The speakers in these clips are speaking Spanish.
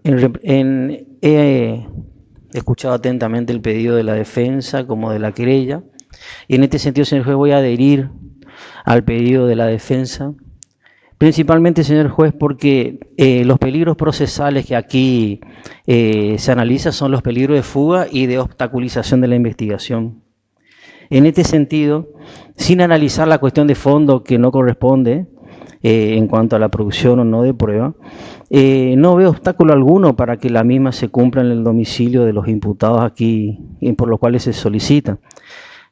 He escuchado atentamente el pedido de la defensa como de la querella, y en este sentido, señor juez, voy a adherir al pedido de la defensa, principalmente, señor juez, porque los peligros procesales que aquí se analizan son los peligros de fuga y de obstaculización de la investigación. En este sentido, sin analizar la cuestión de fondo que no corresponde en cuanto a la producción o no de prueba, no veo obstáculo alguno para que la misma se cumpla en el domicilio de los imputados aquí, por los cuales se solicita.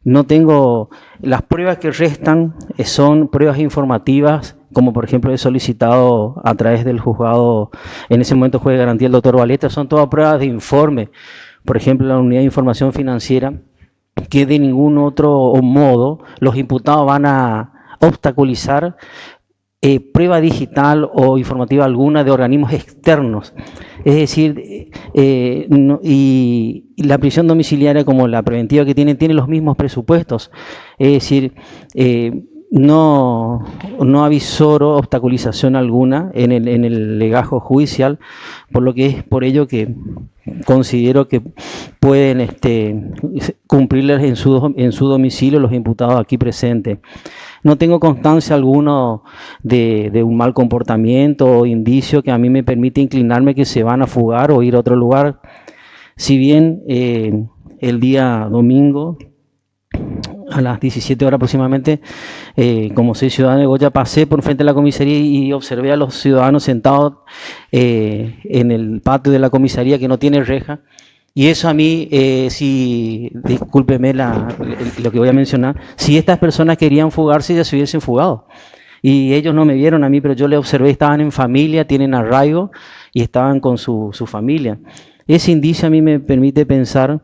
No tengo, las pruebas que restan son pruebas informativas, como por ejemplo he solicitado a través del juzgado, en ese momento juez de garantía el doctor Valeta, son todas pruebas de informe. Por ejemplo, la unidad de información financiera, que de ningún otro modo los imputados van a obstaculizar prueba digital o informativa alguna de organismos externos. Es decir, y la prisión domiciliaria como la preventiva que tiene los mismos presupuestos. Es decir, no avisoro obstaculización alguna en el legajo judicial, por lo que es por ello que considero que pueden cumplirles en su domicilio los imputados aquí presentes. No tengo constancia alguno de un mal comportamiento o indicio que a mí me permite inclinarme que se van a fugar o ir a otro lugar. Si bien el día domingo, a las 17 horas aproximadamente, como soy ciudadano de Goya, pasé por frente de la comisaría y observé a los ciudadanos sentados en el patio de la comisaría que no tiene reja. Y eso a mí, discúlpeme lo que voy a mencionar, si estas personas querían fugarse, ya se hubiesen fugado. Y ellos no me vieron a mí, pero yo les observé, estaban en familia, tienen arraigo y estaban con su familia. Ese indicio a mí me permite pensar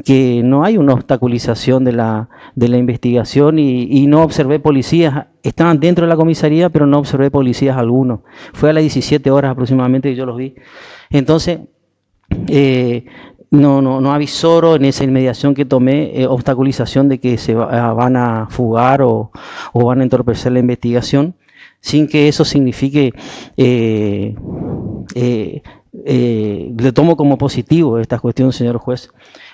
que no hay una obstaculización de la investigación y no observé policías. Estaban dentro de la comisaría, pero no observé policías algunos. Fue a las 17 horas aproximadamente que yo los vi. Entonces, no avisoro en esa inmediación que tomé obstaculización de que se van a fugar o van a entorpecer la investigación, sin que eso signifique, le tomo como positivo esta cuestión, señor juez.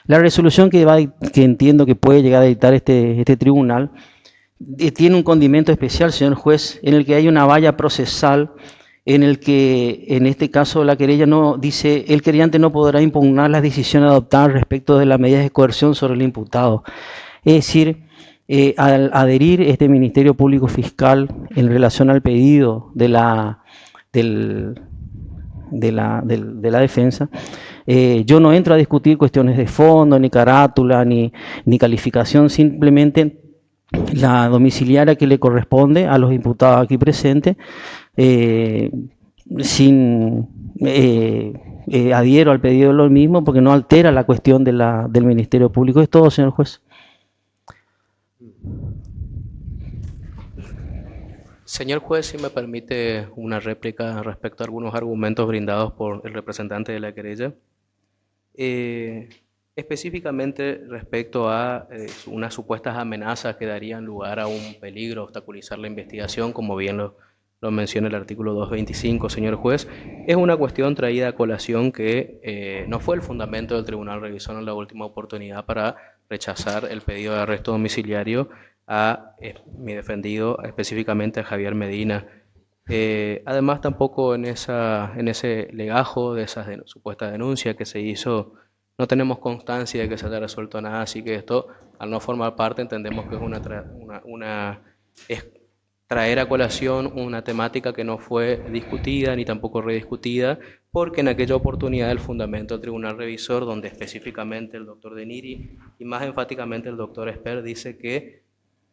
La resolución que entiendo que puede llegar a dictar este tribunal tiene un condimento especial, señor juez, en el que hay una valla procesal, en el que, en este caso, la querella no dice, el querellante no podrá impugnar las decisiones adoptadas respecto de las medidas de coerción sobre el imputado. Es decir, al adherir este Ministerio Público Fiscal en relación al pedido de la defensa, yo no entro a discutir cuestiones de fondo, ni carátula, ni calificación, simplemente la domiciliaria que le corresponde a los imputados aquí presentes, adhiero al pedido de lo mismo porque no altera la cuestión del Ministerio Público. Es todo, señor juez. Señor juez, si me permite una réplica respecto a algunos argumentos brindados por el representante de la querella. Específicamente respecto a unas supuestas amenazas que darían lugar a un peligro, obstaculizar la investigación, como bien lo menciona el artículo 225, señor juez, es una cuestión traída a colación que no fue el fundamento del Tribunal Revisor en la última oportunidad para rechazar el pedido de arresto domiciliario a mi defendido, específicamente a Javier Medina. Además, tampoco en ese legajo de esa supuesta denuncia que se hizo, no tenemos constancia de que se haya resuelto nada, así que esto, al no formar parte, entendemos que es traer a colación una temática que no fue discutida ni tampoco rediscutida, porque en aquella oportunidad el fundamento del Tribunal Revisor, donde específicamente el doctor Deniri y más enfáticamente el doctor Esper dice que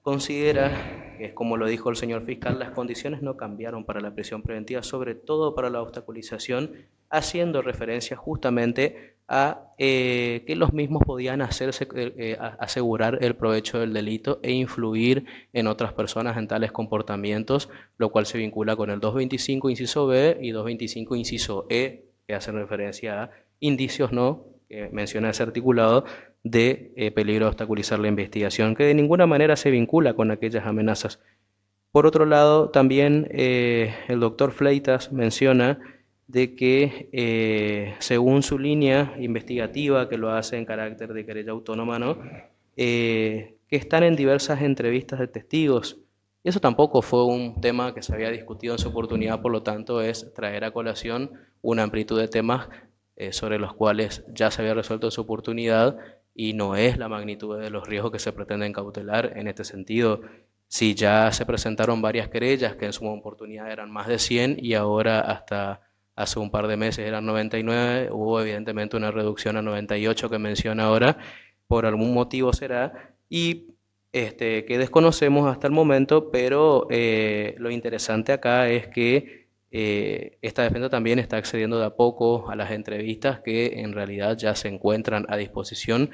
considera, que es como lo dijo el señor fiscal, las condiciones no cambiaron para la prisión preventiva, sobre todo para la obstaculización, haciendo referencia justamente a que los mismos podían asegurar el provecho del delito e influir en otras personas en tales comportamientos, lo cual se vincula con el 225 inciso B y 225 inciso E, que hacen referencia a indicios que menciona ese articulado, de peligro de obstaculizar la investigación, que de ninguna manera se vincula con aquellas amenazas. Por otro lado, también el doctor Fleitas menciona de que según su línea investigativa, que lo hace en carácter de querella autónoma, ¿no? Que están en diversas entrevistas de testigos. Y eso tampoco fue un tema que se había discutido en su oportunidad, por lo tanto es traer a colación una amplitud de temas sobre los cuales ya se había resuelto en su oportunidad y no es la magnitud de los riesgos que se pretenden cautelar en este sentido. Si ya se presentaron varias querellas, que en su oportunidad eran más de 100 y ahora hasta hace un par de meses eran 99, hubo evidentemente una reducción a 98 que menciona ahora, por algún motivo será, y que desconocemos hasta el momento, pero lo interesante acá es que esta defensa también está accediendo de a poco a las entrevistas que en realidad ya se encuentran a disposición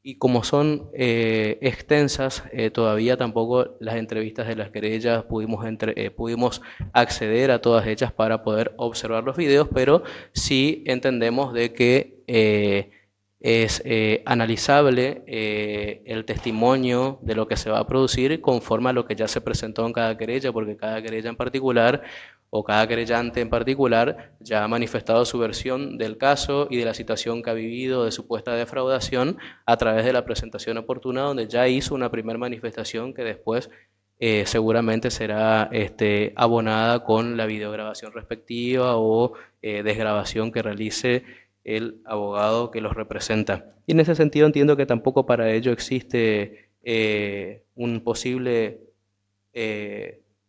y como son extensas, todavía tampoco las entrevistas de las querellas pudimos acceder a todas ellas para poder observar los videos, pero sí entendemos de que es analizable el testimonio de lo que se va a producir conforme a lo que ya se presentó en cada querella, porque cada querella en particular o cada querellante en particular ya ha manifestado su versión del caso y de la situación que ha vivido de supuesta defraudación a través de la presentación oportuna, donde ya hizo una primera manifestación que después seguramente será abonada con la videograbación respectiva o desgrabación que realice el abogado que los representa. Y en ese sentido entiendo que tampoco para ello existe un posible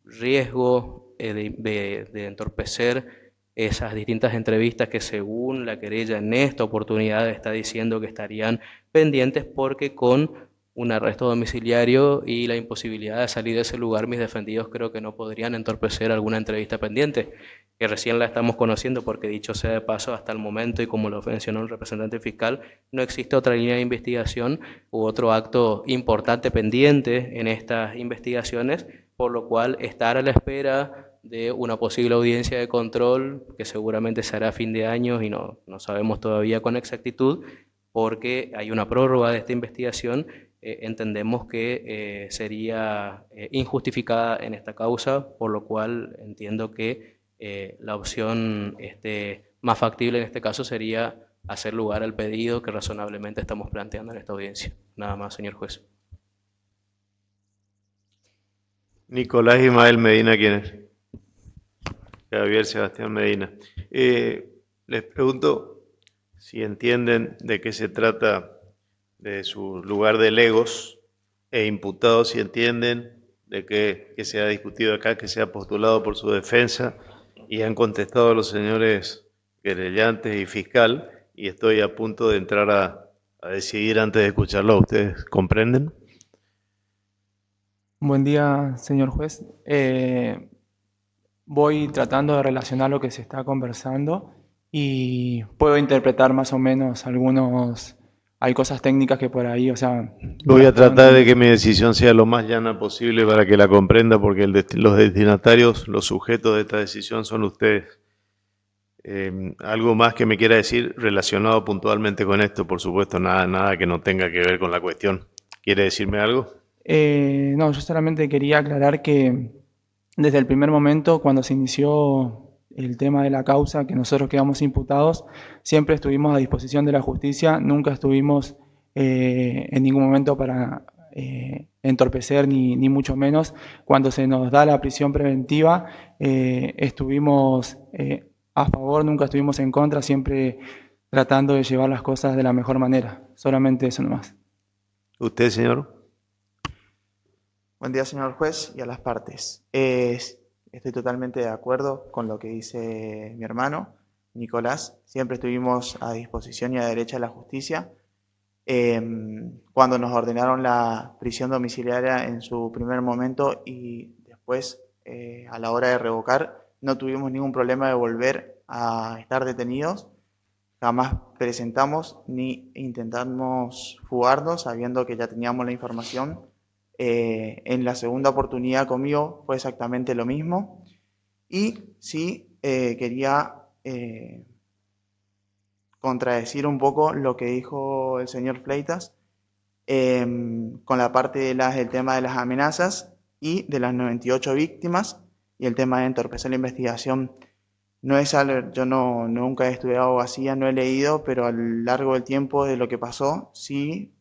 riesgo de entorpecer esas distintas entrevistas que según la querella en esta oportunidad está diciendo que estarían pendientes porque con un arresto domiciliario y la imposibilidad de salir de ese lugar, mis defendidos creo que no podrían entorpecer alguna entrevista pendiente, que recién la estamos conociendo porque dicho sea de paso, hasta el momento y como lo mencionó el representante fiscal, no existe otra línea de investigación u otro acto importante pendiente en estas investigaciones, por lo cual estar a la espera de una posible audiencia de control que seguramente se hará a fin de año y no sabemos todavía con exactitud porque hay una prórroga de esta investigación, entendemos que sería injustificada en esta causa, por lo cual entiendo que la opción más factible en este caso sería hacer lugar al pedido que razonablemente estamos planteando en esta audiencia. Nada más, señor juez. Nicolás Ismael Medina, ¿quién es? Javier Sebastián Medina. Les pregunto si entienden de qué se trata de su lugar de legos e imputados, si entienden de qué se ha discutido acá, que se ha postulado por su defensa y han contestado los señores querellantes y fiscal, y estoy a punto de entrar a decidir antes de escucharlo. ¿Ustedes comprenden? Buen día, señor juez. Voy tratando de relacionar lo que se está conversando y puedo interpretar más o menos hay cosas técnicas que por ahí, o sea... Voy a tratar de que mi decisión sea lo más llana posible para que la comprenda, porque los destinatarios, los sujetos de esta decisión son ustedes. ¿Algo más que me quiera decir relacionado puntualmente con esto? Por supuesto, nada que no tenga que ver con la cuestión. ¿Quiere decirme algo? No, yo solamente quería aclarar que desde el primer momento, cuando se inició el tema de la causa, que nosotros quedamos imputados, siempre estuvimos a disposición de la justicia, nunca estuvimos en ningún momento para entorpecer, ni mucho menos. Cuando se nos da la prisión preventiva, estuvimos a favor, nunca estuvimos en contra, siempre tratando de llevar las cosas de la mejor manera. Solamente eso nomás. ¿Usted, señor? Buen día, señor juez, y a las partes. Estoy totalmente de acuerdo con lo que dice mi hermano, Nicolás. Siempre estuvimos a disposición y a derecha de la justicia. Cuando nos ordenaron la prisión domiciliaria en su primer momento y después, a la hora de revocar, no tuvimos ningún problema de volver a estar detenidos. Jamás presentamos ni intentamos fugarnos sabiendo que ya teníamos la información. En la segunda oportunidad conmigo fue exactamente lo mismo. Y sí, quería contradecir un poco lo que dijo el señor Fleitas con la parte del tema de las amenazas y de las 98 víctimas y el tema de entorpecer la investigación. No es algo, yo nunca he estudiado abogacía, no he leído, pero a lo largo del tiempo de lo que pasó, sí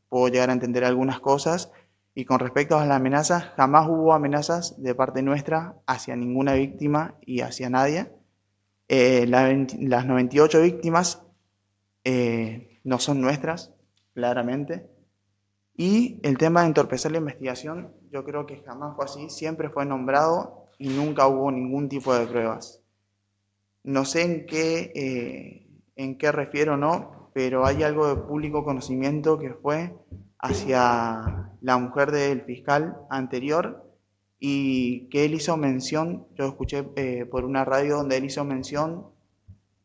puedo llegar a entender algunas cosas. Y con respecto a las amenazas, jamás hubo amenazas de parte nuestra hacia ninguna víctima y hacia nadie. Las 98 víctimas no son nuestras, claramente. Y el tema de entorpecer la investigación, yo creo que jamás fue así, siempre fue nombrado y nunca hubo ningún tipo de pruebas. No sé en qué refiero o no, pero hay algo de público conocimiento que fue hacia la mujer del fiscal anterior y que él hizo mención, yo escuché por una radio donde él hizo mención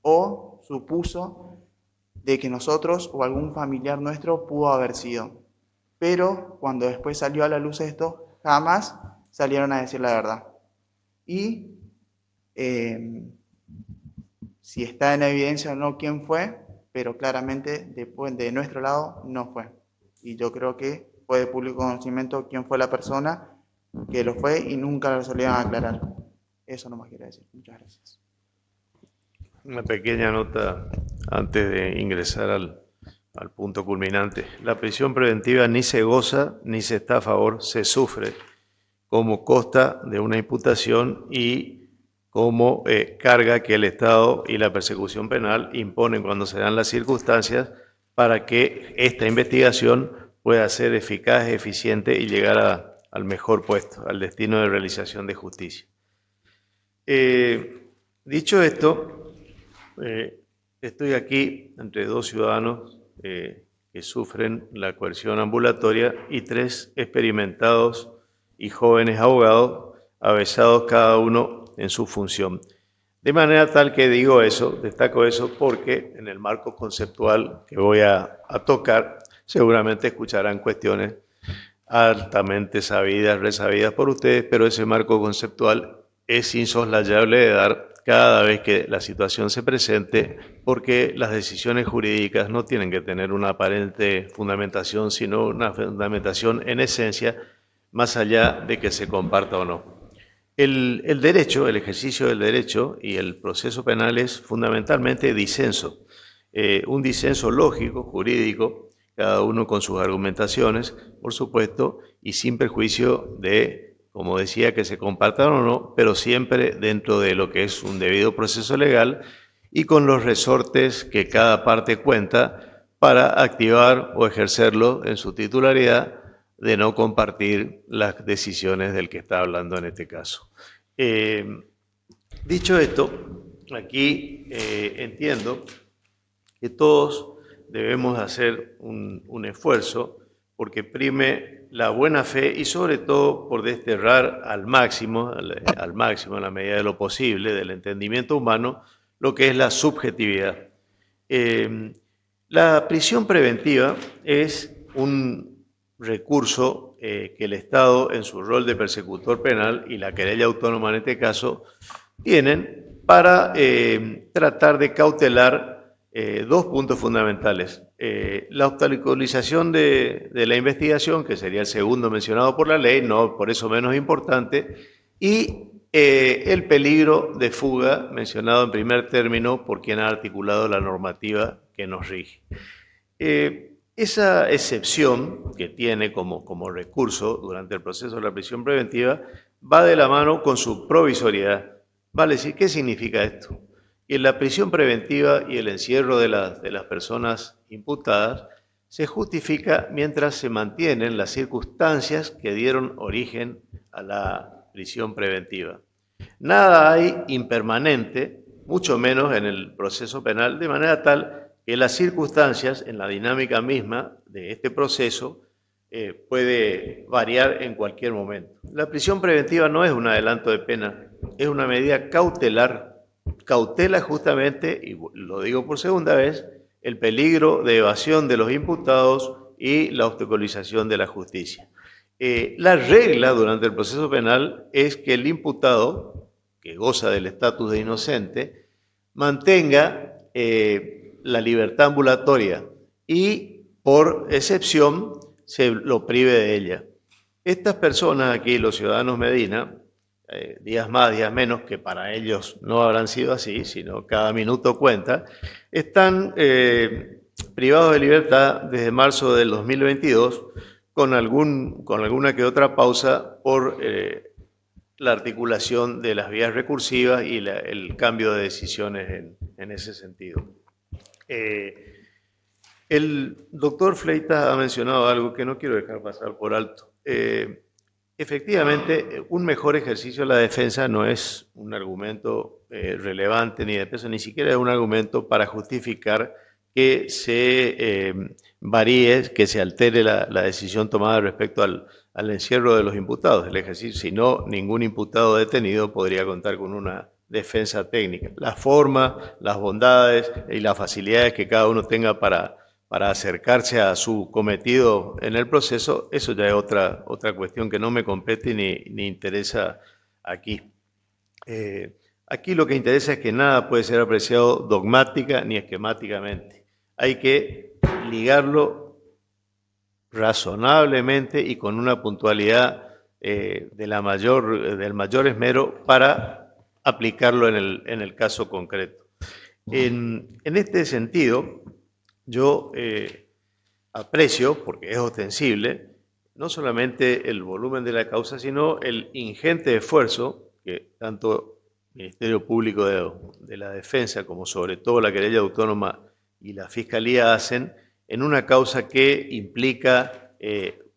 o supuso de que nosotros o algún familiar nuestro pudo haber sido. Pero cuando después salió a la luz esto, jamás salieron a decir la verdad. Y si está en evidencia o no quién fue, pero claramente después de nuestro lado no fue. Y yo creo que fue de público conocimiento quién fue la persona que lo fue y nunca lo solían aclarar. Eso nomás quiero decir. Muchas gracias. Una pequeña nota antes de ingresar al punto culminante. La prisión preventiva ni se goza ni se está a favor, se sufre como costa de una imputación y como carga que el Estado y la persecución penal imponen cuando se dan las circunstancias para que esta investigación pueda ser eficaz, eficiente y llegar al mejor puesto, al destino de realización de justicia. Dicho esto, estoy aquí entre dos ciudadanos que sufren la coerción ambulatoria y tres experimentados y jóvenes abogados avesados cada uno en su función. De manera tal que digo eso, destaco eso porque en el marco conceptual que voy a tocar, seguramente escucharán cuestiones altamente sabidas, resabidas por ustedes, pero ese marco conceptual es insoslayable de dar cada vez que la situación se presente, porque las decisiones jurídicas no tienen que tener una aparente fundamentación, sino una fundamentación en esencia, más allá de que se comparta o no. El derecho, el ejercicio del derecho y el proceso penal es fundamentalmente disenso, un disenso lógico, jurídico, cada uno con sus argumentaciones, por supuesto, y sin perjuicio de, como decía, que se compartan o no, pero siempre dentro de lo que es un debido proceso legal y con los resortes que cada parte cuenta para activar o ejercerlo en su titularidad, de no compartir las decisiones del que está hablando en este caso. Dicho esto, aquí entiendo que todos debemos hacer un esfuerzo porque prime la buena fe y sobre todo por desterrar al máximo, en la medida de lo posible, del entendimiento humano, lo que es la subjetividad. La prisión preventiva es un recurso que el Estado, en su rol de persecutor penal y la querella autónoma en este caso, tienen para tratar de cautelar dos puntos fundamentales. La obstaculización de la investigación, que sería el segundo mencionado por la ley, no por eso menos importante, y el peligro de fuga, mencionado en primer término por quien ha articulado la normativa que nos rige. Esa excepción que tiene como recurso durante el proceso de la prisión preventiva va de la mano con su provisoriedad. Vale decir, ¿qué significa esto? Que la prisión preventiva y el encierro de las personas imputadas se justifica mientras se mantienen las circunstancias que dieron origen a la prisión preventiva. Nada hay impermanente, mucho menos en el proceso penal, de manera tal que las circunstancias en la dinámica misma de este proceso puede variar en cualquier momento. La prisión preventiva no es un adelanto de pena, es una medida cautelar. Cautela justamente, y lo digo por segunda vez, el peligro de evasión de los imputados y la obstaculización de la justicia. La regla durante el proceso penal es que el imputado, que goza del estatus de inocente, mantenga la libertad ambulatoria y, por excepción, se lo prive de ella. Estas personas aquí, los ciudadanos Medina, días más, días menos, que para ellos no habrán sido así, sino cada minuto cuenta, están privados de libertad desde marzo del 2022 con alguna que otra pausa por la articulación de las vías recursivas y el cambio de decisiones en ese sentido. El doctor Fleitas ha mencionado algo que no quiero dejar pasar por alto. Efectivamente, un mejor ejercicio de la defensa no es un argumento relevante ni de peso, ni siquiera es un argumento para justificar que se varíe, que se altere la decisión tomada respecto al encierro de los imputados. El ejercicio, si no, ningún imputado detenido podría contar con una defensa técnica. La forma, las bondades y las facilidades que cada uno tenga para acercarse a su cometido en el proceso, eso ya es otra cuestión que no me compete ni interesa aquí. Aquí lo que interesa es que nada puede ser apreciado dogmática ni esquemáticamente. Hay que ligarlo razonablemente y con una puntualidad del mayor esmero para aplicarlo en el caso concreto. En este sentido, yo aprecio, porque es ostensible, no solamente el volumen de la causa, sino el ingente esfuerzo que tanto el Ministerio Público de la Defensa como sobre todo la querella autónoma y la Fiscalía hacen en una causa que implica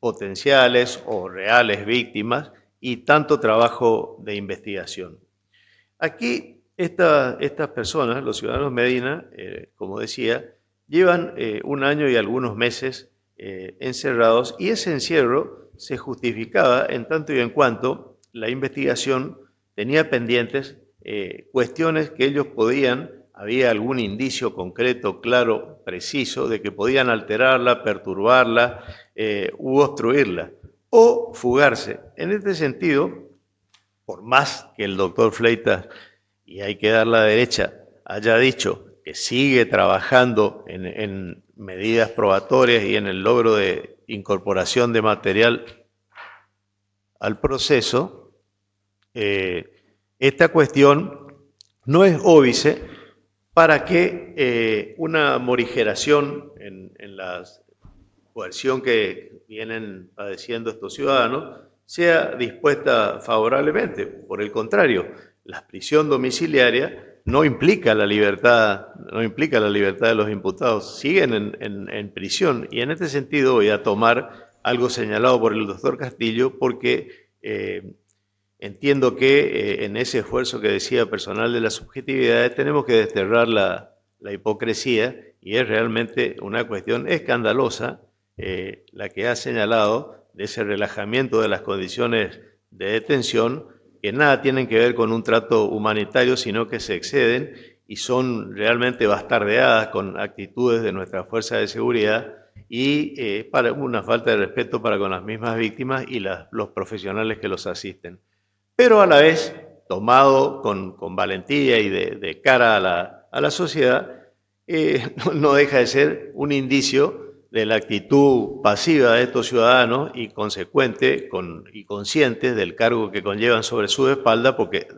potenciales o reales víctimas y tanto trabajo de investigación. Aquí estas personas, los ciudadanos Medina, como decía, llevan un año y algunos meses encerrados, y ese encierro se justificaba en tanto y en cuanto la investigación tenía pendientes cuestiones que ellos había algún indicio concreto, claro, preciso, de que podían alterarla, perturbarla u obstruirla, o fugarse. En este sentido, por más que el doctor Fleitas, y hay que dar la derecha, haya dicho que sigue trabajando en medidas probatorias y en el logro de incorporación de material al proceso, esta cuestión no es óbice para que una morigeración en la coerción que vienen padeciendo estos ciudadanos sea dispuesta favorablemente. Por el contrario, la prisión domiciliaria no implica la libertad de los imputados, siguen en prisión, y en este sentido voy a tomar algo señalado por el doctor Castillo, porque entiendo que en ese esfuerzo que decía personal de la subjetividad tenemos que desterrar la hipocresía, y es realmente una cuestión escandalosa la que ha señalado de ese relajamiento de las condiciones de detención, que nada tienen que ver con un trato humanitario, sino que se exceden y son realmente bastardeadas con actitudes de nuestra fuerza de seguridad y para una falta de respeto para con las mismas víctimas y los profesionales que los asisten. Pero a la vez, tomado con valentía y de cara a la sociedad, no deja de ser un indicio de la actitud pasiva de estos ciudadanos y consecuente y conscientes del cargo que conllevan sobre su espalda, porque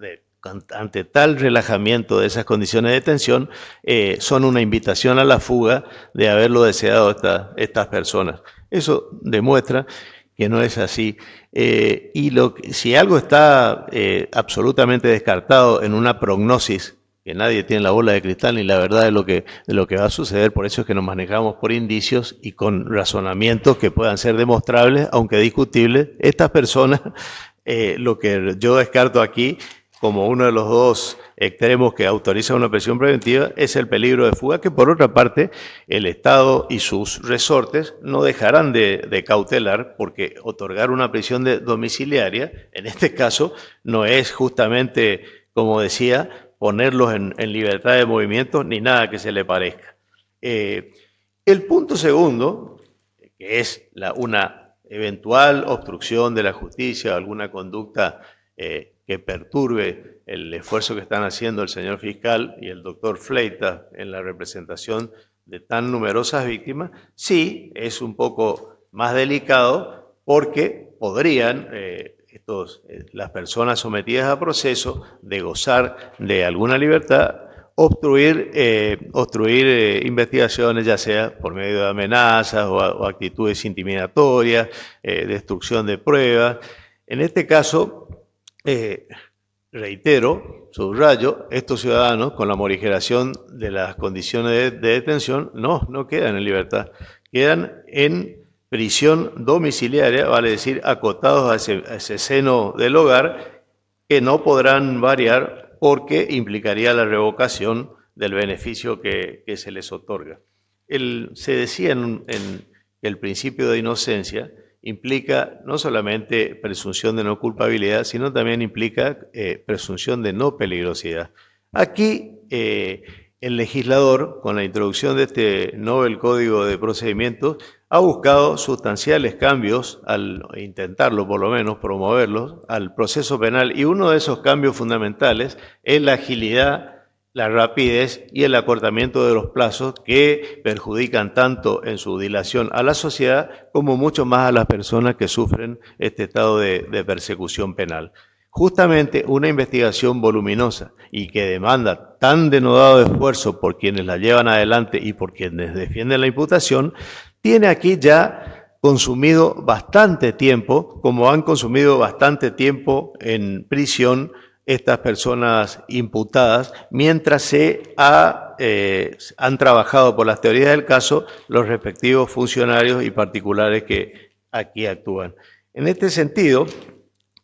ante tal relajamiento de esas condiciones de detención son una invitación a la fuga de haberlo deseado estas personas. Eso demuestra que no es así. Si algo está absolutamente descartado en una prognosis, que nadie tiene la bola de cristal ni la verdad de lo que va a suceder, por eso es que nos manejamos por indicios y con razonamientos que puedan ser demostrables, aunque discutibles. Estas personas, lo que yo descarto aquí como uno de los dos extremos que autoriza una prisión preventiva es el peligro de fuga, que por otra parte el Estado y sus resortes no dejarán de cautelar, porque otorgar una prisión domiciliaria, en este caso, no es justamente, como decía, ponerlos en libertad de movimiento ni nada que se le parezca. El punto segundo, que es una eventual obstrucción de la justicia, alguna conducta que perturbe el esfuerzo que están haciendo el señor fiscal y el doctor Fleitas en la representación de tan numerosas víctimas, sí es un poco más delicado, porque podrían las personas sometidas a proceso de gozar de alguna libertad, obstruir investigaciones, ya sea por medio de amenazas o actitudes intimidatorias, destrucción de pruebas. En este caso, reitero, subrayo, estos ciudadanos con la morigeración de las condiciones de detención no quedan en libertad, quedan en prisión domiciliaria, vale decir, acotados a ese seno del hogar, que no podrán variar porque implicaría la revocación del beneficio que se les otorga. Se decía que el principio de inocencia implica no solamente presunción de no culpabilidad, sino también implica presunción de no peligrosidad. Aquí el legislador, con la introducción de este Nobel Código de Procedimientos, ha buscado sustanciales cambios, al intentarlo por lo menos, promoverlos, al proceso penal, y uno de esos cambios fundamentales es la agilidad, la rapidez y el acortamiento de los plazos que perjudican tanto en su dilación a la sociedad como mucho más a las personas que sufren este estado de persecución penal. Justamente una investigación voluminosa y que demanda tan denodado esfuerzo por quienes la llevan adelante y por quienes defienden la imputación, tiene aquí ya consumido bastante tiempo, como han consumido bastante tiempo en prisión estas personas imputadas, mientras han trabajado por las teorías del caso los respectivos funcionarios y particulares que aquí actúan. En este sentido,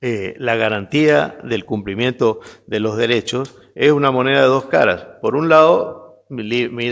la garantía del cumplimiento de los derechos es una moneda de dos caras. Por un lado,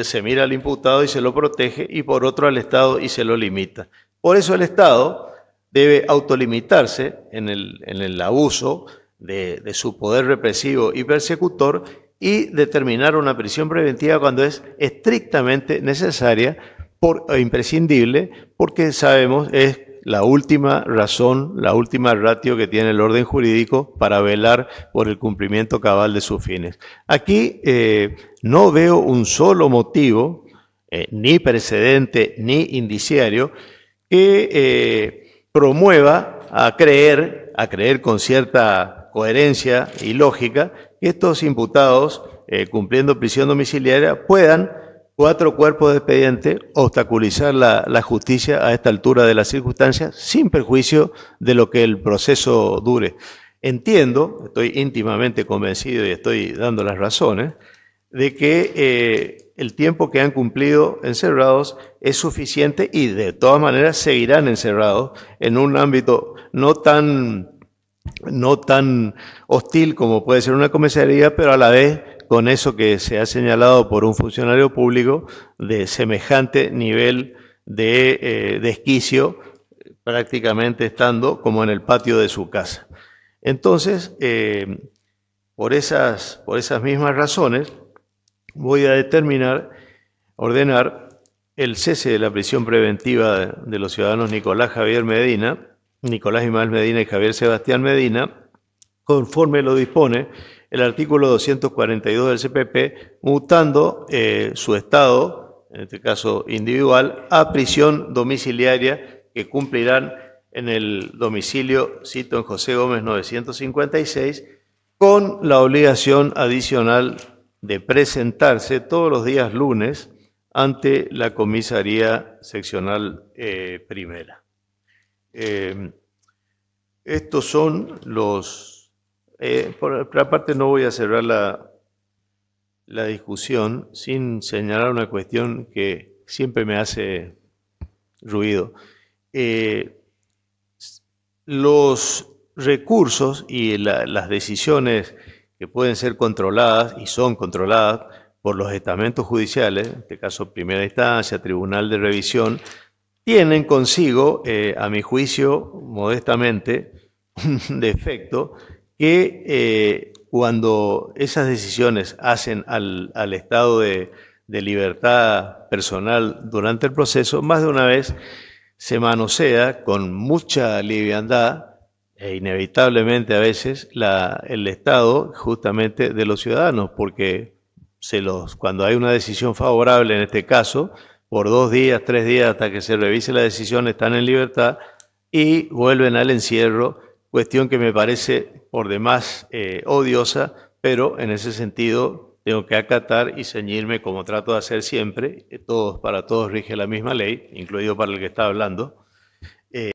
se mira al imputado y se lo protege, y por otro al Estado y se lo limita. Por eso el Estado debe autolimitarse en el abuso de su poder represivo y persecutor y determinar una prisión preventiva cuando es estrictamente necesaria o imprescindible, porque sabemos es la última razón, la última ratio que tiene el orden jurídico para velar por el cumplimiento cabal de sus fines. Aquí no veo un solo motivo, ni precedente ni indiciario, que promueva a creer con cierta coherencia y lógica que estos imputados, cumpliendo prisión domiciliaria, puedan, 4 cuerpos de expediente, obstaculizar la justicia a esta altura de las circunstancias, sin perjuicio de lo que el proceso dure. Entiendo, estoy íntimamente convencido y estoy dando las razones, de que el tiempo que han cumplido encerrados es suficiente y de todas maneras seguirán encerrados en un ámbito no tan hostil como puede ser una comisaría, pero a la vez con eso que se ha señalado por un funcionario público de semejante nivel de desquicio, prácticamente estando como en el patio de su casa. Entonces, por esas mismas razones, voy a ordenar el cese de la prisión preventiva de los ciudadanos Nicolás Ismael Medina y Javier Sebastián Medina, conforme lo dispone el artículo 242 del CPP, mutando su estado, en este caso individual, a prisión domiciliaria que cumplirán en el domicilio, cito, en José Gómez 956, con la obligación adicional de presentarse todos los días lunes ante la comisaría seccional primera. Estos son los... por otra parte, no voy a cerrar la discusión sin señalar una cuestión que siempre me hace ruido. Los recursos y las decisiones que pueden ser controladas y son controladas por los estamentos judiciales, en este caso primera instancia, tribunal de revisión, tienen consigo, a mi juicio, modestamente, un defecto que cuando esas decisiones hacen al estado de libertad personal durante el proceso, más de una vez se manosea con mucha liviandad e inevitablemente a veces el estado justamente de los ciudadanos, porque cuando hay una decisión favorable en este caso, por 2 días, 3 días hasta que se revise la decisión están en libertad y vuelven al encierro cuestión que me parece por demás odiosa, pero en ese sentido tengo que acatar y ceñirme como trato de hacer siempre. Para todos rige la misma ley, incluido para el que está hablando.